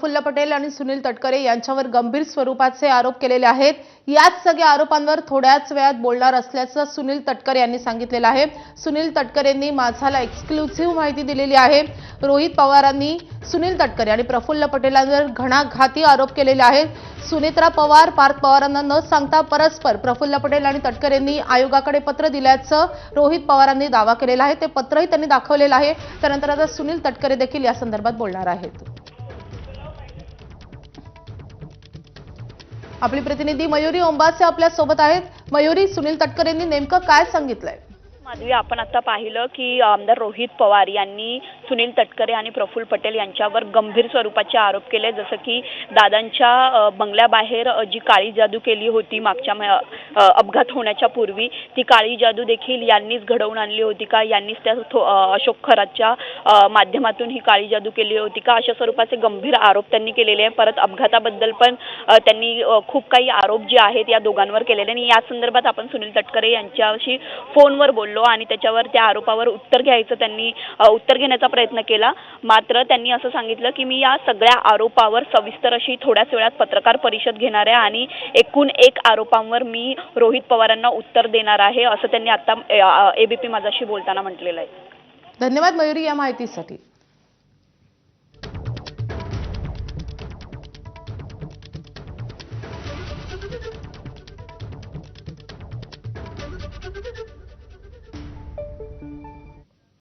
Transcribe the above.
प्रफुल्ल पटेल आणि सुनील तटकरे यांच्यावर गंभीर स्वरूपाचे आरोप केलेले आहेत। याच सगळ्या आरोपांवर थोड्याच वेळात बोलणार असल्याचं सुनील तटकरे यांनी सांगितलेलं आहे। सुनील तटकरेंनी माझाला एक्सक्लुसिव्ह माहिती दिलेली आहे। रोहित पवारांनी सुनील तटकरे आणि प्रफुल्ल पटेलांवर घणाघाती आरोप केलेले आहेत। सुनेत्रा पवार पार्थ पवारांना न सांगता परस्पर प्रफुल्ल पटेल आणि तटकरेंनी आयोगाकडे पत्र दिल्याचं रोहित पवारांनी दावा केलेला आहे। ते पत्रही त्यांनी दाखवलेलं आहे। त्यानंतर आता सुनील तटकरे देखील या संदर्भात बोलणार आहेत। आपली प्रतिनिधी मयुरी ओंबासे आपल्या सोबत आहेत। मयुरी, सुनील तटकरेंनी नेमकं काय सांगितलंय? माधवी, आपण आता पाहिलं की आमदार रोहित पवार यांनी सुनील तटकरे आणि प्रफुल्ल पटेल यांच्यावर गंभीर स्वरूपाचे आरोप केले। जसं की दादांच्या बंगल्याबाहेर जी काळी जादू केली होती मागच्या अपघात होण्याच्या पूर्वी, ती काळी जादू देखील यांनीच घडवून आणली होती का, यांनीच त्या अशोक खरातच्या माध्यमातून ही काळी जादू केली होती का, अशा स्वरूपाचे गंभीर आरोप त्यांनी केलेले आहे। परत अपघाताबद्दल पण त्यांनी खूप काही आरोप जे आहेत या दोघांवर केलेले आणि या संदर्भात आपण सुनील तटकरे यांच्याशी फोनवर बोललो आणि त्याच्यावर त्या आरोपावर उत्तर घेण्याचा प्रयत्न केला। मात्र त्यांनी असं सांगितलं की मी या सगळ्या आरोपावर सविस्तर अशी थोड्याच वेळात पत्रकार परिषद घेणार आहे आणि एकूण एक आरोपांवर मी रोहित पवारांना उत्तर देणार आहे, असं त्यांनी आता एबीपी माझाशी बोलताना म्हटलेलं आहे। धन्यवाद मयुरी या माहितीसाठी।